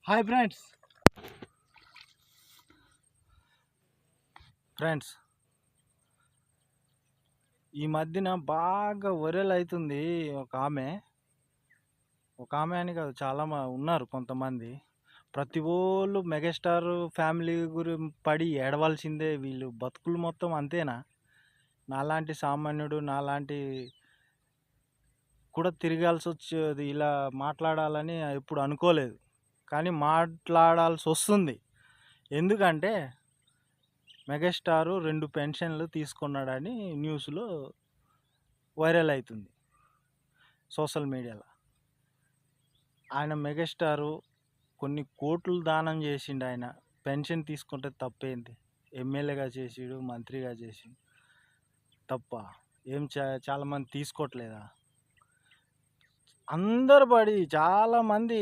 Hi friends ఈ మధ్యన బాగా వైరల్ అవుతుంది. ఒక ఆమె అని కాదు, చాలా ఉన్నారు కొంతమంది. ప్రతి ఓళ్ళు మెగాస్టార్ ఫ్యామిలీ పడి ఏడవలసిందే. వీళ్ళు బతుకులు మొత్తం అంతేనా? నాలాంటి సామాన్యుడు నాలాంటి కూడా తిరగాల్సి వచ్చేది. ఇలా మాట్లాడాలని ఎప్పుడు అనుకోలేదు, కానీ మాట్లాడాల్సి వస్తుంది. ఎందుకంటే మెగాస్టారు 2 పెన్షన్లు తీసుకున్నాడని న్యూస్లో వైరల్ అవుతుంది సోషల్ మీడియాలో. ఆయన మెగాస్టారు కొన్ని కోట్లు దానం చేసిండు. ఆయన పెన్షన్ తీసుకుంటే తప్పేంది? ఎమ్మెల్యేగా చేసిడు, మంత్రిగా చేసిండు, తప్ప ఏం చాలామంది తీసుకోవట్లేదా? అందరు పడి చాలామంది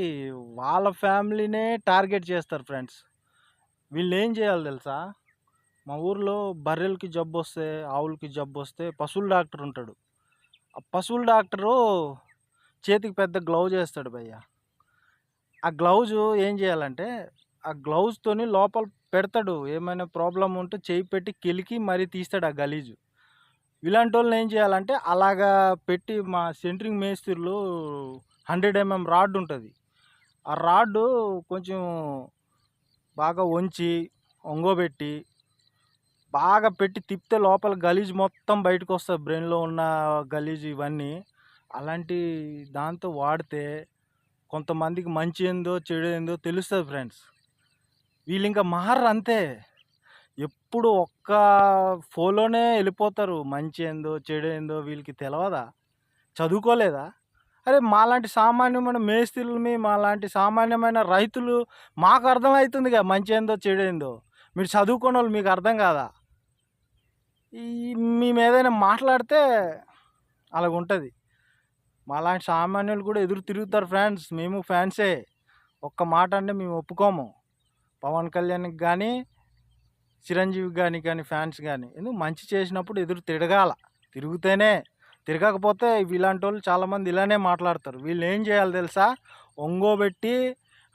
వాళ్ళ ఫ్యామిలీనే టార్గెట్ చేస్తారు ఫ్రెండ్స్. వీళ్ళు ఏం చేయాలి తెలుసా? మా ఊర్లో బర్రెలకి జబ్బు వస్తే, ఆవులకి జబ్బు వస్తే పశువుల డాక్టర్ ఉంటాడు. ఆ పశువుల డాక్టరు చేతికి పెద్ద గ్లౌజ్ వేస్తాడు భయ్య. ఆ గ్లౌజు ఏం చేయాలంటే ఆ గ్లౌజ్తోని లోపల పెడతాడు. ఏమైనా ప్రాబ్లం ఉంటే చేయి పెట్టి కెలికి మరీ తీస్తాడు ఆ గలీజు. ఇలాంటి వాళ్ళని ఏం చేయాలంటే అలాగా పెట్టి, మా సెంట్రింగ్ మేస్త్రులు 100 mm రాడ్ ఉంటుంది. ఆ రాడ్డు కొంచెం బాగా ఒంగోబెట్టి బాగా పెట్టి తిప్పితే లోపల గలీజ్ మొత్తం బయటకు వస్తుంది. బ్రెయిన్లో ఉన్న గలీజ్ ఇవన్నీ. అలాంటి దాంతో వాడితే కొంతమందికి మంచి ఏందో చెడు ఏందో తెలుస్తుంది ఫ్రెండ్స్. వీళ్ళు ఇంకా మారరు అంతే. ఎప్పుడు ఒక్క ఫోలోనే వెళ్ళిపోతారు. మంచి ఏందో చెడు ఏందో వీళ్ళకి తెలియదా? చదువుకోలేదా? అరే మాలాంటి సామాన్యమైన మేస్త్రులని, మాలాంటి సామాన్యమైన రైతులు మాకు అర్థమవుతుందిగా మంచి ఏందో చెడు ఏందో. మీరు చదువుకోని వాళ్ళు మీకు అర్థం కాదా? మేము ఏదైనా మాట్లాడితే అలాగుంటుంది. మాలాంటి సామాన్యులు కూడా ఎదురు తిరుగుతారు ఫ్రెండ్స్. మేము ఫ్యాన్సే. ఒక్క మాట అంటే మేము ఒప్పుకోము. పవన్ కళ్యాణ్కి కానీ చిరంజీవి కానీ ఫ్యాన్స్ కానీ ఎందుకు మంచి చేసినప్పుడు ఎదురు తిరిగితేనే. తిరగకపోతే ఇలాంటి వాళ్ళు చాలామంది ఇలానే మాట్లాడతారు. వీళ్ళు ఏం చేయాలి తెలుసా? ఒంగోబెట్టి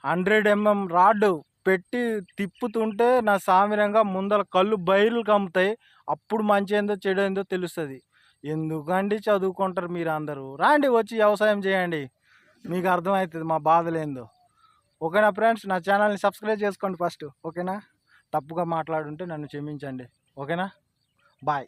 100 mm రాడ్డు పెట్టి తిప్పుతుంటే నా సామిరంగా ముందర కళ్ళు బైర్లు కమ్ముతాయి. అప్పుడు మంచి ఏందో చెడు ఏందో తెలుస్తుంది. ఎందుకండి చదువుకుంటారు మీరు అందరూ? రాండి, వచ్చి వ్యవసాయం చేయండి, మీకు అర్థమవుతుంది మా బాధలు ఏందో. ఓకేనా ఫ్రెండ్స్? నా ఛానల్ని సబ్స్క్రైబ్ చేసుకోండి ఫస్ట్. ఓకేనా? తప్పుగా మాట్లాడుంటే నన్ను క్షమించండి. ఓకేనా? బాయ్.